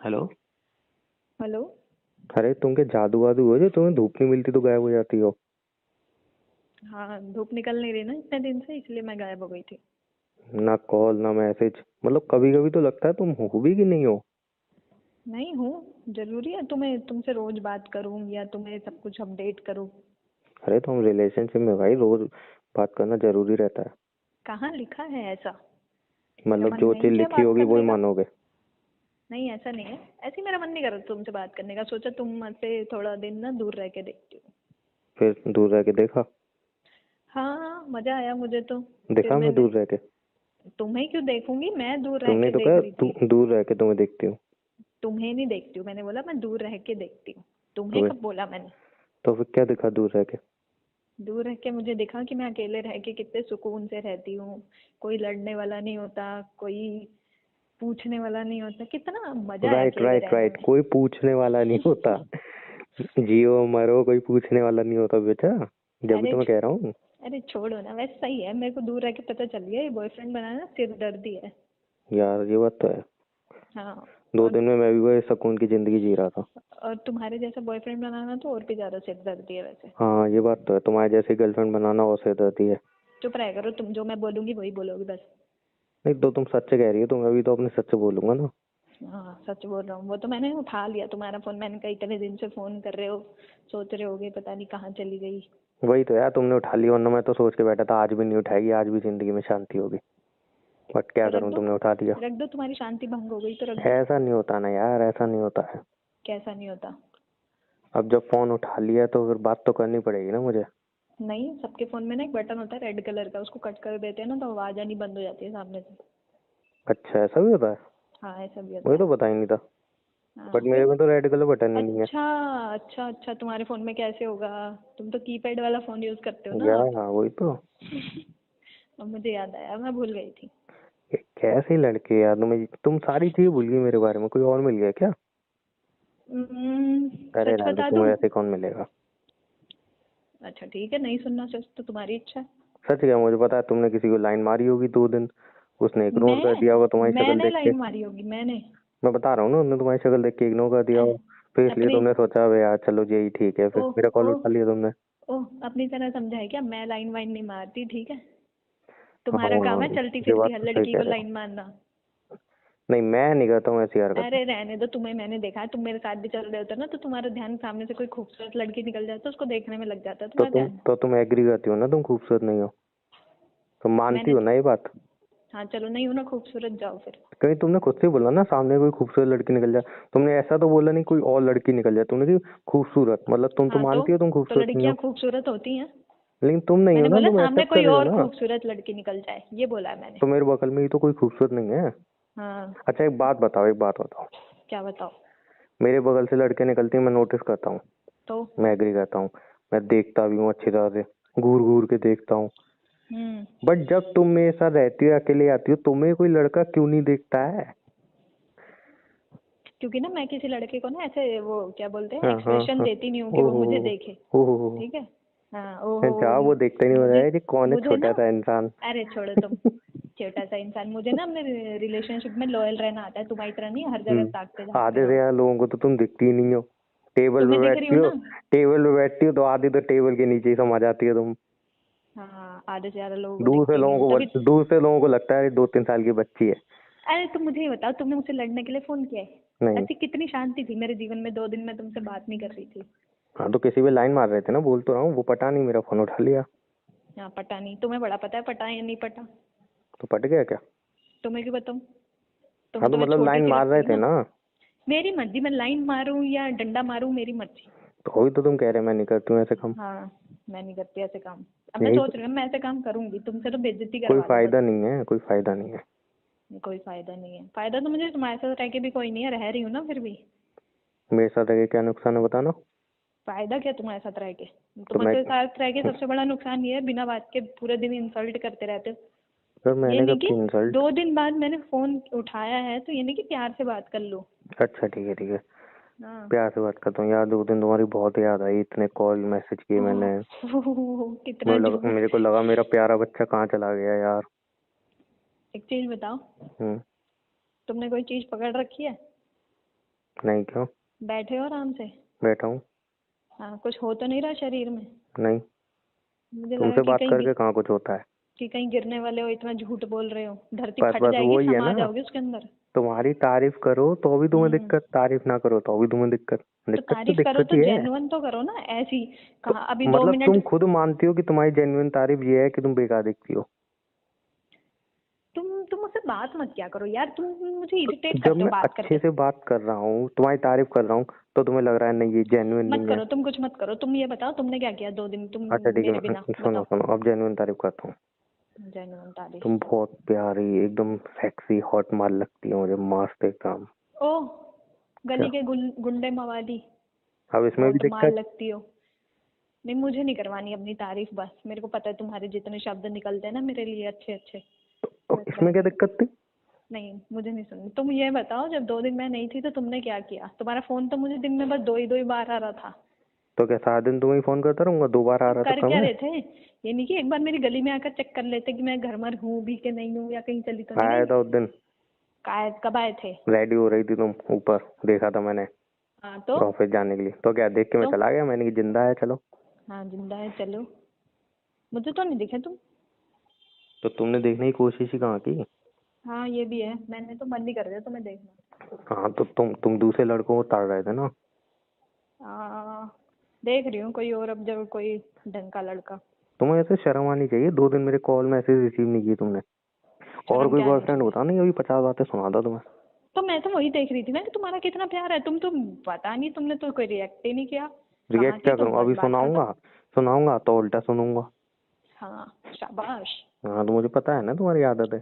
Hello. Hello. अरे तुम क्या जादू वादू हो जो तुम्हें धूप नहीं मिलती तो गायब हो जाती हो? हाँ, धूप निकल नहीं रही ना इतने दिन से, इसलिए मैं गायब हो गई थी। ना कॉल ना मैसेज, मतलब कभी कभी तो लगता है तुम हो भी कि नहीं हो। नहीं हूँ। जरूरी है तुम्हें तुमसे रोज बात करूँ या तुम्हें सब कुछ अपडेट करूँ? अरे तो हम रिलेशनशिप में भाई रोज बात करना जरूरी रहता है। कहाँ लिखा है ऐसा? मेरा मतलब मन जो नहीं चीज किया लिखी बात होगी वही करने का। मानोगे। नहीं, ऐसा नहीं है। ऐसे ही मेरा मन नहीं कर रहा तुमसे बात करने का, सोचा तुमसे थोड़ा दिन ना दूर रह के देखती हूँ। फिर दूर रह के देखा? हाँ, मजा आया मुझे तो। फिर देखा मैं मैंने दूर रह के? तुम्हें क्यों देखूंगी, मैं दूर रह तुमने के तो देख कहा रही थी। दूर रह के तुम्हें देखती हूँ। तुम्हें नहीं देखती हूँ, मैंने बोला मैं दूर रह के देखती हूँ। तुम्हें तो कब बोला मैंने? तो फिर क्या दिखा दूर रह के? दूर रह के मुझे दिखा कि मैं अकेले रह के कितने सुकून से रहती हूँ। कोई लड़ने वाला नहीं होता, कोई पूछने वाला नहीं होता, कितना मजा है राइट अकेले राइट रहने राइट, में। कोई पूछने वाला नहीं होता। जियो मरो, कोई पूछने वाला नहीं होता बेटा। जब भी अरे तो मैं कह रहा हूँ। अरे छोड़ो ना, वैसे सही है, मेरे को दूर रह के पता चल गया ये बॉयफ्रेंड बनाना सिरदर्दी है। यार ये बात तो है। हाँ। 2 दिन और में मैं भी वही सुकून की जिंदगी जी रहा था। और तुम्हारे जैसा बॉयफ्रेंड बनाना तो और भी ज्यादा सिरदर्दी है वैसे। हाँ ये बात तो है, तुम्हारे जैसे गर्लफ्रेंड बनाना और सिरदर्दी है। चुप रहा करो तुम, जो मैं बोलूंगी वही बोलोगी बस। नहीं तो तुम सच कह रही हो तो मैं भी तो अपने सच बोलूंगा ना। हाँ, सच बोल रहा हूँ। वो तो मैंने उठा लिया तुम्हारा फोन, मैंने कहा इतने दिन से फोन कर रहे हो, सोच रहे होगे पता नहीं कहाँ चली गई। वही तो यार, तुमने उठा लिया, वरना मैं तो सोच के बैठा था आज भी नहीं उठाएगी, आज भी जिंदगी में शांति होगी। बट क्या तो रख करूं, दो। तुमने उठा लिया। रख दो, तुम्हारी शांति भंग हो गई तो रख दो। ऐसा नहीं होता ना यार, ऐसा नहीं होता है। कैसा नहीं होता? अब जब फोन उठा लिया तो फिर बात तो करनी पड़ेगी ना मुझे। नहीं, सबके फोन में ना एक बटन होता है रेड कलर का, उसको कट कर देते हैं ना तो आवाज आनी बंद हो जाती है सामने से। अच्छा ऐसा भी होता है? हाँ, ऐसा भी होता मुझे है। तो पता ही नहीं था। बट हाँ मेरे फिर। में तो रेड कलर बटन ही नहीं है। अच्छा अच्छा अच्छा, तुम्हारे फोन में कैसे होगा? तुम तो कीपैड वाला फोन यूज करते हो ना यार अब। हाँ वही तो। अब मुझे याद आया, मैं भूल गई थी। ये कैसे लड़के यार, तुम सारी चीजें भूल गई मेरे बारे में, कोई और मिल गया क्या? अरे सच रहने दो, बता दूं? तुम्हें ऐसे कौन मिलेगा। अच्छा ठीक है, नहीं सुनना सच तो तुम्हारी इच्छा है। सच क्या, मुझे पता है तुमने किसी को लाइन मारी होगी 2 दिन, उसने इग्नोर कर मैं दिया होगा तुम्हारी शक्ल मैंने देख के। लाइन मारी होगी, मैंने। मैं बता रहा हूँ ना, उसने तुम्हारी शक्ल देख के इग्नोर कर दिया अ, होगा। फिर इसलिए अपनी तुमने सोचा अबे यार चलो यही ठीक है, फिर ओ मेरा कॉल ओ उठा लिया तुमने। ओ अपनी तरह समझा है क्या? मैं लाइन वाइन नहीं मारती, ठीक है। हाँ तुम्हारा काम है चलती ये फिरती बात हर तो सही लड़की कह को रहे हो। लाइन मारना। नहीं मैं नहीं करता हूँ ऐसी हरकत। अरे रहने दो, तुम्हें मैंने देखा है, तुम मेरे साथ भी चल रहे होते ना तो तुम्हारा ध्यान सामने से कोई खूबसूरत लड़की निकल जाए तो उसको देखने में लग जाता है तो तुम्हारा तुम ध्यान। तो तुम एग्री करती हो ना, तुम खूबसूरत नहीं हो? तुम मानती मैंने हो ना ये बात? हाँ चलो, नहीं हो ना खूबसूरत, जाओ फिर। कहीं तुमने खुद से बोला ना सामने कोई खूबसूरत लड़की निकल जाए, तुमने ऐसा तो बोला नहीं कोई और लड़की निकल जाए, तुमने कि खूबसूरत, मतलब तुम तो हाँ मानती हो तुम तो खूबसूरत नहीं हो। लड़कियां खूबसूरत होती हैं। लेकिन तुम नहीं हो मैंने ना, बोला तुम सामने एक्सेप्ट कर कोई रहे हो और ना। खूबसूरत लड़की निकल जाए, ये बोला है मैंने। तो मेरे बगल में ही तो कोई खूबसूरत नहीं है। हाँ। अच्छा एक बात बताओ, एक बात बताओ। क्या बताओ? मेरे बगल से लड़के निकलती हैं, मैं नोटिस करता हूँ। तो मैं एग्री करता हूँ। मैं देखता भी हूँ अच्छी तरह से, घूर घूर के देखता हूँ। हम्म बट जब तुम मेरे साथ रहती हो, अकेले आती हो, तुम्हें कोई लड़का क्यों नहीं देखता है? क्योंकि ना मैं किसी लड़के को ना ऐसे, वो क्या बोलते हैं, हाँ हाँ एक्सप्रेशन हाँ। देती नहीं हूँ कि वो ओहो। मुझे देखे। ओहो। ठीक है। हाँ ओहो। जा, वो देखते नहीं हो रहा मुझे है कि कौन है मुझे ना, छोटा सा इंसान। अरे छोड़ो तुम। छोटा सा इंसान, मुझे ना अपने रिलेशनशिप में लॉयल रहना आता है, तुम्हारी तरह नहीं हर जगह ताकते झांकते आधे से रहो। ज्यादा लोगों को तो तुम दिखती ही नहीं हो। टेबल पे तुम्हें दिख रही बैठती हूँ हो। ना। टेबल पे बैठती हो तो आधी तो टेबल के नीचे ही समा जाती है तुम। हाँ, आधे से ज्यादा लोगों को दिखती नहीं हूँ तभी। दूर से लोगों को लगता है 2-3 साल की बच्ची है। अरे तुम मुझे ये बताओ, तुमने मुझसे लड़ने के लिए फोन किया है? नहीं। ऐसी कितनी शांति थी मेरे जीवन में, 2 दिन में तुमसे बात नहीं कर रही थी। हाँ तो किसी पे लाइन मार रहे थे ना, बोल तो रहा हूँ, वो पटा नहीं, मेरा फोन उठा लिया। हाँ, पटा नहीं, तुम्हें बड़ा पता है पटा या नहीं पटा। तो पट गया क्या? तुम्हें क्यों बताऊँ? हाँ तुम्हें तो तो मैं मतलब छोटी लाइन सी मार लगती रहे हूँ थे ना। ना। मेरी मर्जी, मैं लाइन मारूं या डंडा मारूं, मेरी मर्जी। तो वही तो तुम कह रहे मैं नहीं करती हूँ ऐसे काम। हाँ, मैं नहीं करती ऐसे काम। अब मैं यही सोच तो। रही हूँ मैं ऐसे काम करूंगी, तुमसे तो बेइज्जती कोई करवा लूं बस। फायदा नहीं है, कोई फायदा नहीं है। कोई फायदा नहीं है, फायदा तो मुझे तुम्हारे साथ रह के भी कोई नहीं है, रह रही हूँ ना फिर भी। मेरे साथ रह के क्या नुकसान है बताना। फायदा क्या तुम्हारे साथ रह के? तो मैं तुम्हारे साथ रह के सबसे बड़ा नुकसान ये है, बिना बात के पूरे दिन इंसल्ट करते रहते हो। सर ये मैंने नहीं कब कि की इंसल्ट? 2 दिन बाद मैंने फोन उठाया है तो ये नहीं कि प्यार से बात कर लो। अच्छा ठीक है ठीक है। हाँ। प्यार से बात करता हूँ यार, 2 दिन तुम्हारी बहुत याद आई, इतने कॉल मैसेज किए ओह, मैंने। कितना झूठ। मेरे को लगा मेरा प्यारा बच्चा कहाँ चला गया यार। एक चीज बताओ, हम्म। तुमने कोई चीज पकड़ रखी है? नहीं, क्यों? बैठे हो आराम से? बैठा हूँ। हाँ, कुछ हो तो नहीं रहा शरीर में? नहीं, मुझे लगा तुमसे बात करके कहाँ कुछ होता है। कि कहीं गिरने वाले हो, इतना झूठ बोल रहे हो, धरती बस फट बस जाएगी, वही है समा ना, जाओगे उसके अंदर। तुम्हारी तारीफ करो तो भी तुम्हें हम्म दिक्कत, तारीफ ना करो तो भी तुम्हें दिक्कत। तो दिक्कत तो तारीफ करो दिक्कत तो ही है। जेन्युइन तो करो ना, ऐसी तो कहा अभी 2 मतलब मिनट। तुम खुद मानती हो कि तुम्हारी जेन्युइन तारीफ ये है कि तुम बेकार दिखती हो। तुम मुझसे बात मत क्या करो यार, तुम मुझे तो इरिटेट जब करते हो मैं बात अच्छे करके। से बात कर रहा हूँ, तुम्हारी तारीफ कर रहा हूँ, तो तुम्हें लग रहा है नहीं ये जेन्युइन मत नहीं है। करो, तुम कुछ मत करो, तुम ये बताओ तुमने क्या किया 2 दिन तुम अच्छा ठीक है, मेरे बिना, सुनो बताओ। सुनो, अब जेन्युइन तारीफ करता हूँ। जेन्युइन तारीफ। तुम बहुत प्यारी, एकदम सेक्सी हॉट माल लगती हो मुझे, मस्त एकदम। ओह, क्या? गली के गुंडे मवाली, अब इसमें भी हॉट माल दिक्कत? लगती हो। नहीं, मुझे नहीं करवानी अपनी तारीफ, बस मेरे को पता है तुम्हारे जितने शब्द निकलते हैं ना मेरे लिए अच्छे अच्छे, तो बस इसमें क्या रहने दो। दिक्कत थी? नहीं, मुझे नहीं सुननी। तुम ये बताओ, जब 2 दिन मैं नहीं थी तो तुमने क्या किया? तुम्हारा फोन तो मुझे दिन में बस दो ही बार आ रहा था। तो क्या सारा दिन तुम्हें फोन करता रहूंगा? 2 बार आ तो रहा तो कर कम क्या है? रहे थे? ये नहीं कि एक बार मेरी गली में आकर चेक कर लेते कि मैं घर में हूँ भी कि नहीं हूँ, या कहीं चली तो नहीं आया गई। था उस दिन, कब आए थे? रेडी हो रही थी तुम ऊपर, देखा था मैंने हाँ तो। ऑफिस जाने के लिए। तो क्या देख के मैं तो चला गया, मैंने कि जिंदा है चलो। हाँ, जिंदा है चलो। मुझे तो नहीं दिखे तुम। तो तुमने देखने की कोशिश ही कहाँ की? हाँ, ये भी है, मैंने तो मन नहीं कर दिया तुम्हें देखना। हाँ तो तुम दूसरे लड़कों को ताड़ रहे थे ना। देख रही हूँ कोई और, अब जरूर कोई ढंग का लड़का। तुम्हें ऐसे शर्म आनी चाहिए, 2 दिन मेरे कॉल मैसेज रिसीव नहीं किए तुमने। और शर्म कोई क्या आनी बॉयफ्रेंड चाहिए? होता नहीं, अभी 50 बातें सुनाता तुम्हें। तो मैं तो वही देख रही थी ना कि तुम्हारा कितना प्यार है, तुम तो पता नहीं, तुमने तो कोई रिएक्ट ही नहीं किया। कहाँ रिएक्ट थी क्या तुम? करूँ? बस अभी बात खत्म। सुनाऊंगा, सुनाऊंगा तो उल्टा सुनूंगा। हाँ, शाबाश। हाँ तो मुझे पता है ना तुम्हारी आदत है।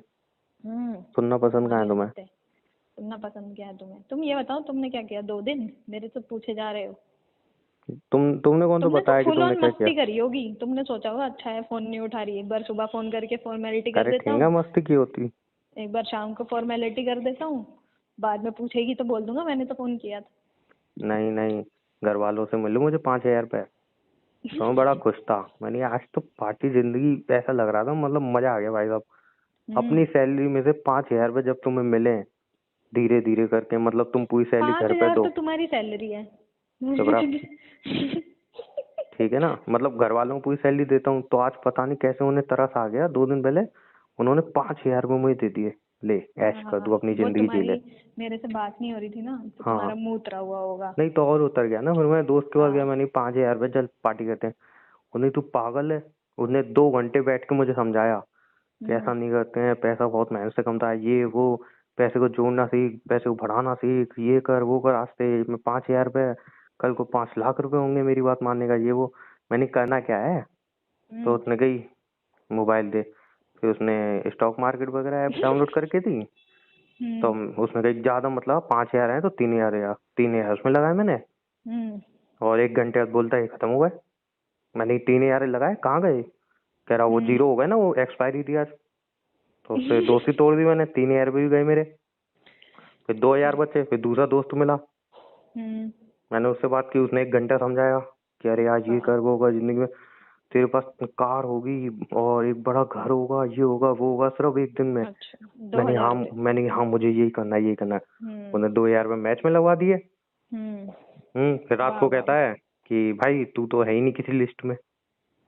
सुनना पसंद कहाँ तुम्हारी है तुम्हें? आदत है। सुनना पसंद क्या है तुम्हें? तुम ये बताओ तुमने क्या किया 2 दिन, मेरे से पूछे जा रहे हो। तुमने कौन तो तुमने तो बताया कि फुल तुमने ऑन क्या किया? मस्ती करी होगी, तुमने सोचा होगा अच्छा है फोन नहीं उठा रही, एक बार सुबह फोन करके फॉर्मेलिटी कर अरे देता ठेंगा हूँ, मस्ती की होती। एक बार शाम को फॉर्मेलिटी कर देता हूँ, बाद में पूछेगी तो बोल दूंगा मैंने तो फोन किया था। नहीं नहीं, घर वालों से मिले मुझे 5,000 रुपए, तो मैं बड़ा खुश था। मैंने आज तो पार्टी जिंदगी, ऐसा लग रहा था मतलब मजा आ गया भाई साहब। हम्म अपनी सैलरी में से 5,000 रुपए जब तुम्हें मिले, धीरे धीरे करके, मतलब तुम पूरी सैलरी पाँच घर पे हजार दो। तो तुम्हारी सैलरी है। चुप रहा। ठीक है ना, मतलब घर वालों को पूरी सैलरी देता हूँ, तो आज पता नहीं कैसे उन्हें तरस आ गया 2 दिन पहले, उन्होंने 5,000 रुपए मुझे दे दिए। ले, ऐश कर, तू हाँ, अपनी वो जिंदगी जी तुम्हारी ले। मेरे से बात नहीं हो रही थी ना, तो हाँ, तुम्हारा मुंह उतरा हुआ होगा। नहीं तो और उतर गया ना। फिर मैं दोस्त के पास गया, हाँ। मैंने 5,000 रुपए, चल पार्टी करते हैं। उन्हें तू पागल है। उसने 2 घंटे बैठ के मुझे समझाया कि ऐसा हम्म नहीं करते हैं, पैसा बहुत मेहनत से कमता है, ये वो, पैसे को जोड़ना सीख, पैसे को बढ़ाना सीख, ये कर वो कर, आज से में 5,000 रुपए, कल को 5 लाख रुपए होंगे मेरी बात मानने का, ये वो। मैंने करना क्या है? तो हम्म उसने गई, मोबाइल दे। फिर उसने स्टॉक मार्केट वगैरह ऐप डाउनलोड करके दी। तो हम्म उसने कही ज्यादा मतलब 5,000 है तो 3,000, 3,000 उसमें लगाए मैंने। हम्म और 1 घंटे बाद बोलता है खत्म हो गए। मैंने 3,000 लगाए, कहाँ गए? कह रहा वो हम्म जीरो हो गए ना, वो एक्सपायरी थी आज। तो उससे दोस्ती तोड़ दी मैंने, 3,000 भी गए मेरे। फिर 2,000 बचे, फिर दूसरा दोस्त मिला, हम्म मैंने उससे बात की, उसने 1 घंटा समझाया कि अरे आज ये हाँ, कर, वो होगा जिंदगी में, तेरे पास कार होगी और एक बड़ा घर होगा, ये होगा वो होगा, सिर्फ एक दिन में। अच्छा, 2,000 रुपये। मैंने हाँ मुझे यही करना है, यही करना है। हम्म उन्हें 2,000 रुपये मैच में लगवा दिए। हम्म फिर रात वाह को वाह कहता है कि भाई तू तो है ही नहीं किसी लिस्ट में।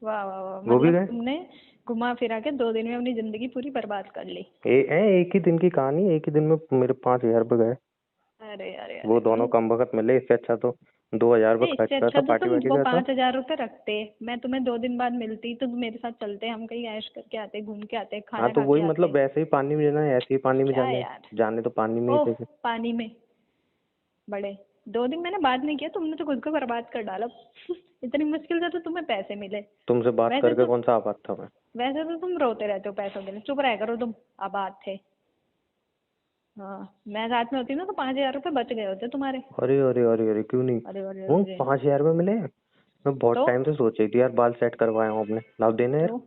वाह वाह वाह, वो भी मतलब गए। तुमने घुमा फिरा के 2 दिन में अपनी जिंदगी पूरी बर्बाद कर ली। एक ही दिन की कहानी, एक ही दिन में मेरे 5,000 रुपए गए। अरे अरे वो अरे, दोनों कम वक्त मिले, इससे अच्छा तो 2,000 रुपये नहीं, खर्च इससे अच्छा करता, तो पार्टी तुम वार्टी वो करता। 5,000 रुपये रखते, मैं तुम्हें 2 दिन बाद मिलती तो तुम मेरे साथ चलते, हम कहीं ऐश करके आते, घूम के आते, हाँ खाना तो खा वही के मतलब, आते। वैसे ही पानी में जाना है, ऐसे ही पानी में क्या जाने, यार। जाने तो पानी में ही ओह, थे। पानी में बड़े। 2 दिन मैंने बात नहीं किया, तुमने तो खुद को बर्बाद कर डाला। इतनी मुश्किल से तो तुम्हें पैसे मिले। तुमसे बात वैसे करके तो कौन सा आफत था मैं? वैसे तो तुम रोते रहते हो पैसों के लिए, चुप रह करो तुम, आबाद थे। हाँ, मैं साथ में होती ना तो 5,000 रुपये बच गए होते तुम्हारे। अरे अरे अरे अरे, क्यों नहीं? अरे अरे वो अरे। 5,000 रुपये मिले। मैं बहुत तो टाइम से सोच रही थी यार, बाल सेट करवाया हूँ अपने, लाभ देने यार। तो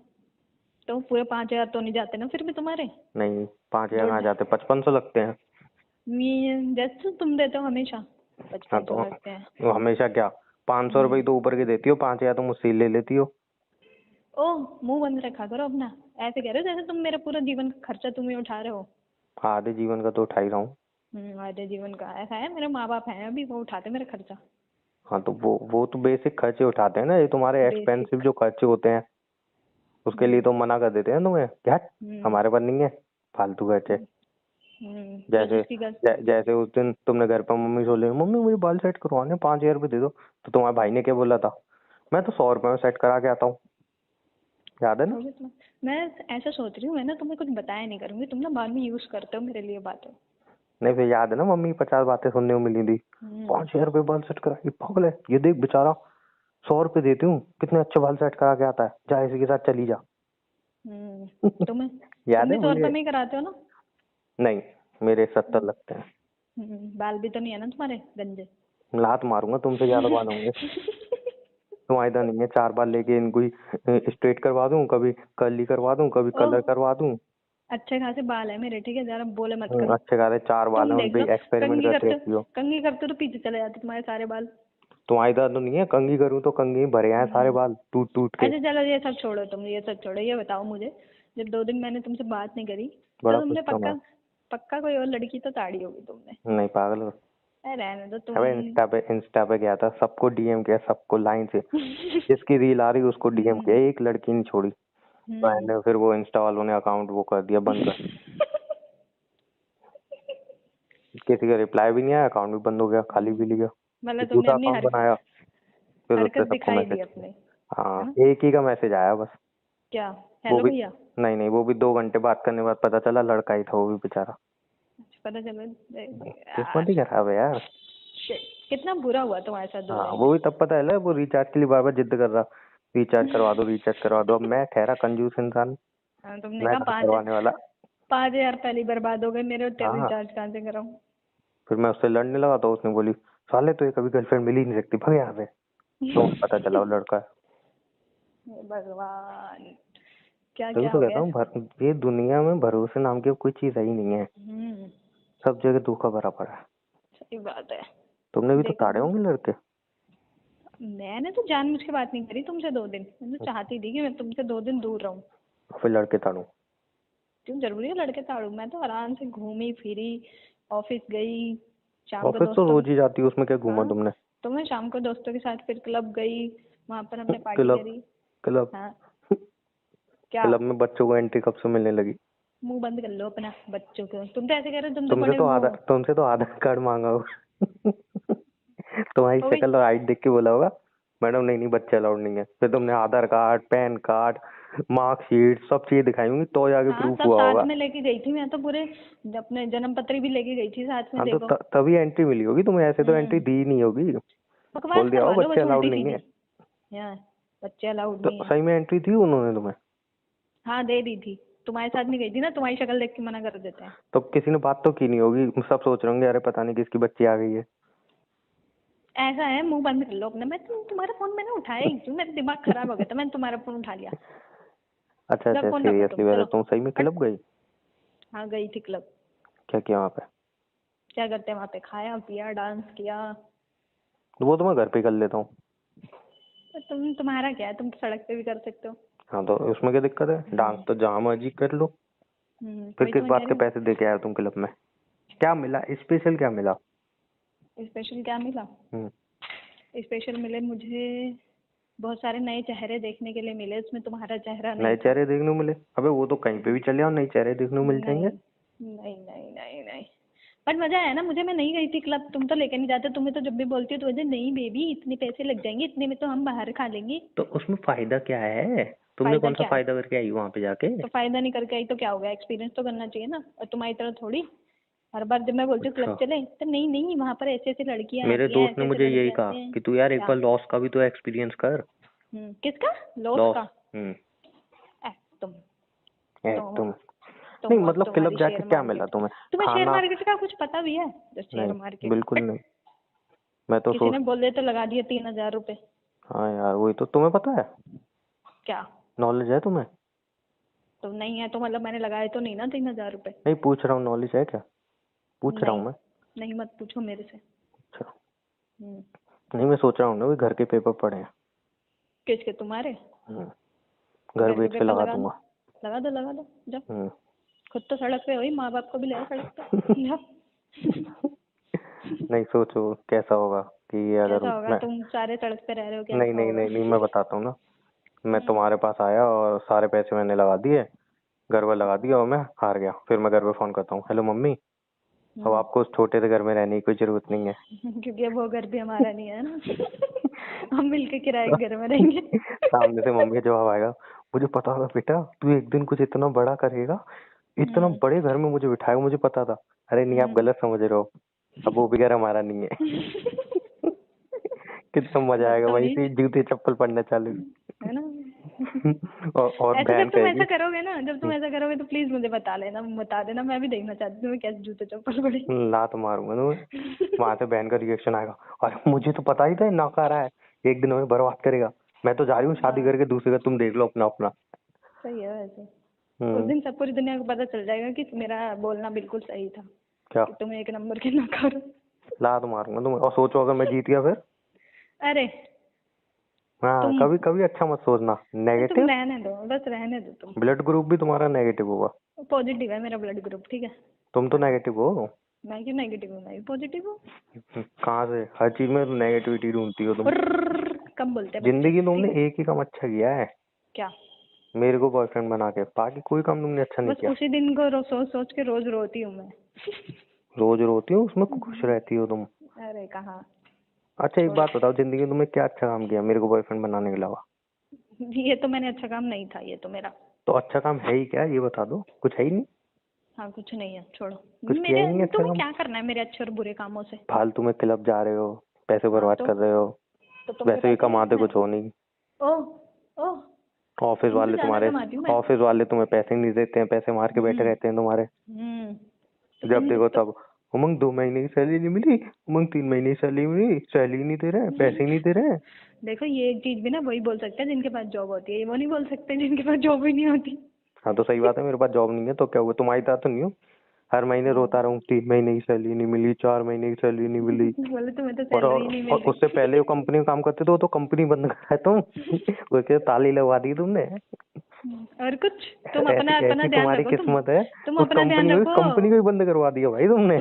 तो पूरे 5,000 तो नहीं जाते ना फिर भी तुम्हारे। नहीं, 5,000 दो कहाँ जाते, 5500 लगते हैं। जैसे तुम देते हो हमेशा, हाँ 5500 तो लगते हैं। वो हमेशा क्या, 500 रुपये हम्म तो ऊपर के देती हो, 5,000 तो मुझसे ही ले लेती हो। ओह, मुंह बंद रखा करो अपना। ऐसे कह रहे हो जैसे तुम मेरा पूरा जीवन का खर्चा तुम ही उठा रहे हो। आधे जीवन का तो उठा ही रहा हूँ। आधे जीवन का ऐसा है, मेरे माँ बाप हैं अभी, वो उठाते मेरा खर्चा। हाँ तो वो तो बेसिक खर्चे उठाते हैं ना, ये तुम्हारे एक्सपेंसिव बेसिक। जो खर्चे होते हैं उसके लिए तो मना कर देते हैं तुम्हें, क्या हमारे पास नहीं है फालतू खर्चे। बस जैसे उसकी गल। जैसे उस दिन तुमने घर पर मम्मी से बोले, मम्मी मुझे बाल सेट करवाने 5,000 रुपये दे दो, तो तुम्हारे भाई ने क्या बोला था, मैं तो 100 रुपये में सेट करा के आता हूँ, याद है ना? होगी तो मैं ऐसा सोच रही हूँ, मैं ना तुम्हें कुछ बताया नहीं करूंगी, तुम ना बाद में यूज करते हो मेरे लिए बातें। नहीं फिर याद है ना, मम्मी 50 बातें सुनने को मिली थी, 5,000 रुपये बाल सेट करा, ये पागल है, ये देख बेचारा 100 रुपये देती हूँ कितने अच्छे बाल सेट करा के आता है, जा इसी के साथ चली जा। तुम्हें तुम याद है भी 100 रुपये मुझे? में ही कराते हो ना? नहीं, मेरे 70 लगते हैं। बाल भी तो नहीं है ना तुम्हारे गंजे? लात मारूंगा, तुमसे ज्यादा बाल होंगे। तुम्हारे इधर नहीं है, 4 बाल लेके इनको ही स्ट्रेट करवा दूं, कभी कर्ली करवा दूं, कभी कलर ओह, करवा दूं। अच्छे खासे बाल है मेरे, ठीक है, ज्यादा बोले मत करो। अच्छे खासे 4 बाल तुम हैं, उन देख पे लो, एक्सपेरिमेंट कंघी करती करते रहती हो। कंघी करते तो पीछे चले जाते तुम्हारे सारे बाल। तुम्हारे इधर तो नहीं है, कंघी करूं तो कंघी भरे हैं सारे हम्म बाल टूट टूट के। अच्छा चलो, ये सब छोड़ो, तुम ये सब छोड़ो, ये बताओ मुझे, जब 2 दिन मैंने तुमसे बात नहीं करी बड़ा तो खुश तुमने था मैं। पक्का पक्का कोई और लड़की तो ताड़ी होगी तुमने। नहीं पागल हो। अरे रहने दो अबे तुम। इंस्टा पे गया था, सबको डीएम किया, सबको लाइन से, जिसकी रील आ रही उसको डीएम किया, एक लड़की नहीं छोड़ी। हम्म मैंने फिर वो इंस्टा वालों ने अकाउंट वो कर दिया, बंद कर, किसी का रिप्लाई भी नहीं आया, अकाउंट भी बंद हो गया, खाली भी लिया। मतलब फिर तुमने दूसरा अपनी अकाउंट बनाया, फिर उससे हरकत सबको दिखाई दी मैसेज, अपने, हाँ है ना? एक ही का मैसेज आया बस। क्या? वो हेलो भी भैया? नहीं नहीं, वो भी 2 घंटे बात करने के बाद पता चला लड़का ही था वो भी बेचारा। अच्छा, पता चलो किस्मत यार। ही खराब है यार। Shit, कितना बुरा हुआ तुम्हारे साथ दो हाँ दिन वो में। भी तब पता है, वो रिचार्ज के लिए बार बार जिद कर रहा, रिचार्ज करवा दो रिचार्ज करवा दो। अब मैं ठहरा कंजूस इंसान, तुमने मैं कहा कहाँ पाँच करवाने वाला। 5,000 पहले ही बर्बाद हो गए मेरे, हाँ रिचार्ज कहाँ से कराऊं? फिर मैं उससे लड़ने लगा तो उसने बोली, साले तो ये कभी गर्लफ्रेंड मिल ही नहीं सकती, भाग यहाँ से। तो पता चला वो लड़का है। हे भगवान, क्या तभी क्या तो हो कहता गया। हूँ, ये दुनिया में भरोसे नाम की कोई चीज है ही नहीं है, सब जगह धोखा भरा पड़ा है। सही बात है। तुमने भी तो देखो ताड़े तुम, होंगे लड़के। मैंने तो जानबूझ के बात नहीं करी तुमसे 2 दिन, मैं तो चाहती थी कि मैं तुमसे 2 दिन दूर रहूं। फिर लड़के ताड़ू। क्यों जरूरी है लड़के ताड़ू? मैं तो आराम से घूमी फिरी, ऑफिस गई, शाम को ऑफिस तो दोस्तों के। रोज ही जाती है, उसमें क्या घूमा हाँ, तुमने? तो मैं शाम को दोस्तों के साथ फिर क्लब गई, वहां पर हमने पार्टी क्लब? करी। क्लब? हाँ। क्या? क्लब में बच्चों को एंट्री कब से मिलने लगी? मुंह बंद कर लो अपना, बच्चों को तुम तो ऐसे कह रहे हो, तुम तो बड़े वो हो। तुमसे तो आधार कार्ड मांगा होगा। तुम्हारी हो गई। शक्ल और हाइट देख के बोला होगा, मैडम नहीं नहीं बच्चे अलाउड नहीं है। फिर तुमने आधार कार्ड, पैन कार्ड, मार्कशीट सब चीजें दिखाई होंगी तो जाके हाँ, प्रूफ सब हुआ साथ होगा। में लेके गई थी मैं तो, पूरे अपने जन्म पत्र भी लेके गई थी साथ में, हाँ तो देखो। तभी एंट्री मिली होगी तुम्हें, ऐसे तो एंट्री हम्म दी नहीं होगी। बकवास बोल दिया करवा हो लो बच्चे बस अलाउड उल्टी नहीं सीधी। है। यहाँ बच्चे अलाउड तो नहीं है। सही में एंट्री थी उन्होंने तुम्हें? हाँ, दे दी थी। तुम्हारे साथ नहीं गई थी ना, तुम्हारी शक्ल देख के मना कर देते हैं। तो किसी ने बात तो की नहीं होगी, सब सोच रहे होंगे अरे पता नहीं किसकी बच्ची आ गई है। ऐसा है, मुंह बंद कर लो अपना। तुम्हारा फोन मैंने उठाया ही क्यों? मेरा दिमाग खराब हो गया था, मैंने तुम्हारा फोन उठा लिया। अच्छा जब अच्छा, फोन रखो तुम, सीरियसली वैसे चलो। तुम सही में हट। क्लब गई? हाँ, गई थी क्लब। क्या किया वहाँ पे? क्या करते हैं वहाँ पे? खाया पिया, डांस किया। वो तो मैं घर पे कर लेता हूँ। तो तुम्हारा क्या है, तुम तो सड़क पे भी कर सकते हो। हाँ तो उसमें क्या दिक्कत है, डांस तो जहाँ मर्जी कर लो। फिर वही तो किस मैं कह बात रही के हूँ। पैसे दे के आए तुम क्लब में? क्या मिला स्पेशल, क्या मिला? स्पेशल क्या मिला? हम्म। स्पेशल मिले मुझे, बहुत सारे नए चेहरे देखने के लिए मिले, उसमें तुम्हारा चेहरा नए नहीं था। चेहरे देखने को मिले? अबे वो तो कहीं पे भी चले जाओ नए चेहरे देखने को मिल नहीं जाएंगे। नहीं नहीं नहीं नहीं, बट मजा आया ना मुझे। मैं नहीं गई थी क्लब, तुम तो लेके नहीं जाते। तुम्हें तो जब भी बोलती हो तो बोलते नहीं बेबी, इतने पैसे लग जाएंगे, इतने में तो हम बाहर खा लेंगे। तो उसमें फायदा क्या है? तुमने फायदा कौन सा क्या है? फायदा करके आई वहां पे जाके? तो फायदा नहीं करके आई तो क्या हो गया? एक्सपीरियंस तो करना चाहिए ना। और तुम्हारी तरह थोड़ी हर बार जब मैं बोलती हूँ क्लब अच्छा, चले तो नहीं नहीं, वहाँ पर ऐसे ऐसे लड़कियाँ मेरे आती हैं, दोस्त ने ऐसे ऐसे मुझे लड़के यही कहा आते हैं। कि तू यार एक क्या? बार लॉस का भी तो एक्सपीरियंस कर। किसका? Loss loss. का? हम्म। ए, तुम तुम तुम तुम नहीं और मतलब क्लब तुम्हारी जाके शेयर क्या मिला मार्केट। तुम्हें? तुम्हें शेयर खाना? मार्केट का कुछ पता भी है? जो शेयर नहीं मार्केट, बिल्कुल बट नहीं। मैं तो किसी सोच, ने बोले तो लगा दिए 3,000 रुपए। हाँ यार वही तो, तुम्हें पता है, क्या? नॉलेज है तुम्हें? तो नहीं है तो मतलब मैंने लगाए तो नहीं ना 3,000 रुपए। नहीं पूछ रहा हूँ, नॉलेज है क्या, पूछ रहा नहीं, हूँ मैं। नहीं मत पूछो मेरे से। अच्छा। हम्म नहीं मैं सोच रहा हूँ ना, भी घर के पेपर पड़े हैं। किसके? तुम्हारे? हम्म, तो घर घर के बेच के पेपर लगा लगा दो, दूंगा। लगा दो लगा दो, जब हम्म। खुद तो सड़क पे हो ही, माँ बाप को भी ले आओ सड़क पे, जाओ। नहीं सोचो कैसा होगा कि ये अगर कैसा होगा? मैं तुम सारे सड़क पे रह रहे हो, नहीं कैसा नहीं होगा? नहीं नहीं मैं बताता हूँ ना। मैं तुम्हारे पास आया और सारे पैसे मैंने लगा दिए, घर पर लगा दिया और मैं हार गया। फिर मैं घर पे फोन करता हूँ, हेलो मम्मी, अब आपको उस छोटे से घर में रहने की कोई जरूरत नहीं है। क्योंकि वो घर भी हमारा नहीं है ना। हम मिलके किराए के घर में रहेंगे। सामने से मम्मी का जवाब आएगा, मुझे पता था बेटा तू एक दिन कुछ इतना बड़ा करेगा, इतना बड़े घर में मुझे बिठाएगा, मुझे पता था। अरे नहीं, आप गलत समझ रहे हो, अब वो भी घर हमारा नहीं है। कितना मजा आएगा भाई, बदतमीज, से जूते चप्पल पड़ना चालू। है ना? और ऐसे बहन जब तुम कहेगी, ऐसा करोगे ना, जब तुम ऐसा करोगे तो प्लीज मुझे बता लेना, बता देना, मैं भी देखना चाहती हूँ तुम्हें कैसे जूते चप्पल पड़े। लात मारूंगा तुम्हें। वहां से बहन का रिएक्शन आएगा, अरे मुझे तो पता ही था ये नौकर है, एक दिन हमें बर्बाद करेगा, मैं तो जा रही हूँ शादी करके दूसरे का, तुम देख लो अपना अपना। सही है वैसे। उस हम्म। दिन सब पूरी दुनिया को पता चल जाएगा कि मेरा बोलना बिल्कुल सही था, क्या? कि तुम एक नंबर के नौकर हो। लात मारूंगा तुम्हें। और सोचो अगर मैं जीत गया फिर? अरे हाँ, तुम कभी कभी अच्छा मत सोचना तुम नेगेटिव। रहने दो, बस रहने दो तुम। ब्लड ग्रुप भी तुम्हारा नेगेटिव होगा। पॉजिटिव है मेरा ब्लड ग्रुप, ठीक है। तुम तो नेगेटिव हो। मैं क्यों नेगेटिव हूँ? मैं भी पॉजिटिव हूँ। कहाँ से? हर चीज में नेगेटिविटी ढूंढती हो तुम। कम बोलते हैं बच्चे, जिंदगी ठीक तुमने है। एक ही काम अच्छा किया है, क्या? मेरे को बॉयफ्रेंड बना के, बाकी कोई काम तुमने अच्छा नहीं बस किया। उसी दिन को सोच सोच के रोज रोती हूँ मैं। रोज रोती हो, उसमें खुश रहती हो तुम। अरे कहाँ, अच्छा एक छोड़ो। बात बताओ, जिंदगी में तुमने क्या अच्छा काम किया मेरे को बॉयफ्रेंड बनाने के अलावा? ये तो मैंने अच्छा काम नहीं था, ये तो मेरा। तो अच्छा काम है ही क्या, ये बता दो। कुछ है ही नहीं? हाँ कुछ नहीं है, छोड़ो। कुछ किया मेरे ही नहीं अच्छा तुम्हें काम? क्या करना है मेरे अच्छे और बुरे कामों से? फालतू में क्लब जा रहे हो, पैसे हाँ बर्बाद कर रहे हो, तो तुमसे वैसे भी पैसे नहीं कमाते लेने? कुछ हो नहीं। ओह ओह, ऑफिस तुमसे वाले ज्यादा तुम्हारे, कमाती हूँ मैं। ऑफिस वाले तुम्हें पैसे नहीं देते हैं, पैसे मार के बैठे रहते हैं तुम्हारे। हम्म। तो जब तुम देखो तो तब, उमंग 2 महीने की सैलरी नहीं मिली, उमंग 3 महीने की सैलरी मिली, सैलरी नहीं दे रहे, पैसे ही नहीं दे रहे। देखो, ये एक चीज भी ना वही बोल सकते हैं जिनके पास जॉब होती है, ये वो नहीं बोल सकते जिनके पास जॉब ही नहीं होती। हाँ तो सही बात है, मेरे पास जॉब नहीं है तो क्या हुआ, तुम्हारी तरह तो नहीं हो हर महीने रोता रहूं 3 महीने की सैलरी नहीं मिली, 4 महीने की सैलरी नहीं मिली। बोले तुम्हें तो और सैलरी ही नहीं और मिल रही। उससे पहले वो कंपनी में काम करते थे, वो तो कंपनी बंद कराया तुम। उसके ताली लगवा दी तुमने। और कुछ, तुम अपना ऐसी अपना ऐसी ध्यान तुम्हारी रखो तुम। किस्मत है, तुम उस अपना ध्यान कंपनी रखो। कंपनी को ही बंद करवा दिया भाई तुमने।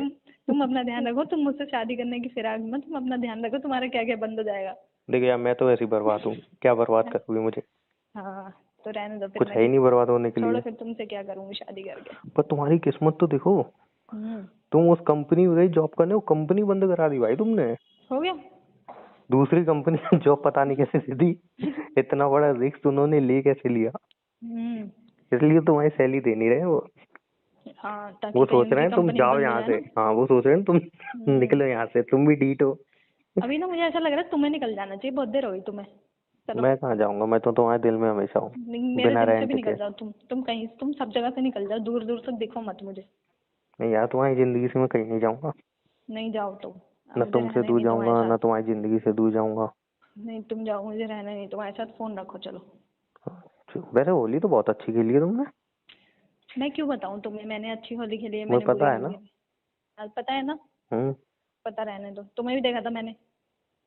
तुम अपना ध्यान रखो, तुम मुझसे शादी करने की फिराक में, तुम अपना ध्यान रखो, तुम्हारा क्या क्या बंद हो जाएगा। देखो यार, मैं तो ऐसी बर्बाद हूँ, क्या बर्बाद करोगी मुझे? हाँ तो रहने दो फिर, कुछ मैं है ही नहीं बर्बाद होने के छोड़ो, लिए। फिर तुमसे क्या करूंगी शादी करके। पर तुम्हारी किस्मत तो देखो, हम्म। तुम उस कंपनी में गई जॉब करने, वो कंपनी बंद करा दी भाई तुमने। हो गया। दूसरी कंपनी में जॉब पता नहीं कैसे दे दी। इतना बड़ा रिस्क उन्होंने ले कैसे लिया? हम्म। इसलिए तुम्हारी सैलरी दे नहीं रहे वो। हाँ, ताकि वो कहीं सोच रहे उनकी हैं तुम कंपनी जाओ बंद हो यहाँ जाए से। ना। हाँ वो सोच रहे हैं तुम निकलो यहाँ से, तुम भी डीट हो। अभी ना मुझे ऐसा लग रहा है तुम्हें निकल जाना चाहिए, बहुत देर हो गई तुम्हें। चलो। मैं कहाँ जाऊंगा, मैं तो तुम्हारे दिल में हमेशा हूँ, नहीं, मेरे बिना दिल से रेंट भी के। निकल जाओ तुम कहीं, तुम सब जगह से निकल जाओ, दूर दूर तक दिखो मत मुझे। नहीं यार, तुम्हारी जिंदगी से मैं कहीं नहीं जाऊंगा। नहीं जाओ तुम। अब न मुझे तुमसे रहना ही दूर नहीं तुम्हारे जाऊंगा, न साथ। तुम्हारी जिंदगी से दूर जाऊंगा। नहीं तुम जाओ, मुझे रहना ही नहीं तुम्हारे साथ, फोन रखो चलो। वैसे होली तो बहुत अच्छी खेली है तुमने। मैं क्यों बताऊं तुम्हें, मैंने अच्छी होली खेली है, मुझे मैंने बुरी पता है होली ना। खेली है। पता है ना? हम्म। पता, रहने दो, तुम्हें भी देखा था मैंने।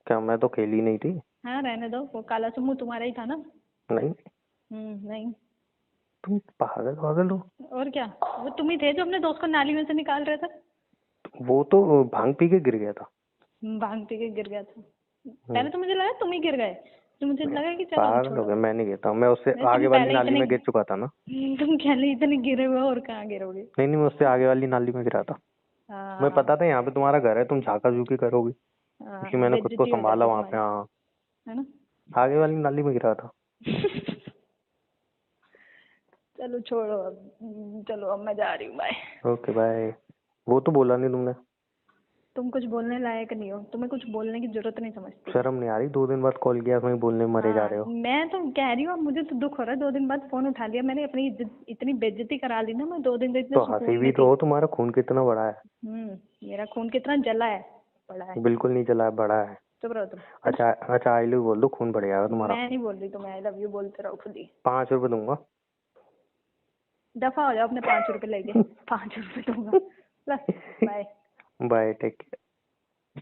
क्या मैं तो खेली नहीं थी? हाँ रहने दो, वो काला सुम्मू तुम्हारा ही था ना। नहीं। नहीं। तुम पागल पागल हो। और क्या, वो तुम ही थे जो अपने दोस्त को नाली में से निकाल रहे थे। वो तो भांग पी के गिर गया था। भांग पी के गिर गया था। हम्म। पहले तो मुझे लगा तुम ही गिर गए, तो मुझे लगा कि चलो अब पागल हो छोड़ो। गया, मैं नहीं गिरता हूँ, मैं उससे नहीं तुम आगे वाली पहले नाली इतने में गिर चुका था ना। तुम पहले इतने गिरे हुए हो, और कहाँ गिरोगे। नहीं नहीं, मैं उससे आगे वाली नाली में गिरा था। मैं हाँ पता था यहाँ पे तुम्हारा घर है, तुम झाका झूकी करोगी, क्योंकि मैंने खुद को बेइज्जती हो संभाला जाती वहां पे। तुम्हारी, हाँ, है ना? आगे वाली नाली में गिरा था। चलो छोड़ो अब, चलो अब मैं जा रही हूँ, बाय। Okay bye. वो तो बोला नहीं तुमने। तुम कुछ बोलने लायक नहीं हो, तुम्हें कुछ बोलने की जरूरत नहीं समझती मैं। शर्म नहीं आ रही? 2 दिन बाद कॉल किया, तुम्हें बोलने में मरे जा हाँ रहे हो। मैं तो कह रही हूँ, अब मुझे तो दुख हो रहा है, 2 दिन बाद फोन उठा लिया मैंने, अपनी इतनी बेइज्जती करा ली ना, मैं 2 दिन तो इतने तो हंसी सुकून भी में तो थी। हो, तुम्हारा खून कितना बड़ा है। मेरा खून कितना जला है, पड़ा है। बिल्कुल नहीं चला है, बड़ा है। चुप रहो तुम, है ना? अच्छा अच्छा, आई लव बोल दो, खून बढ़ जाएगा तुम्हारा। मैं नहीं बोल रही तुम्हें आई लव यू, बोलते रहो खुद ही। 5 रुपए दूंगा। दफा हो जाओ अपने 5 रुपए लेके। 5 रुपए दूंगा, बस। बाय। Bye, take care.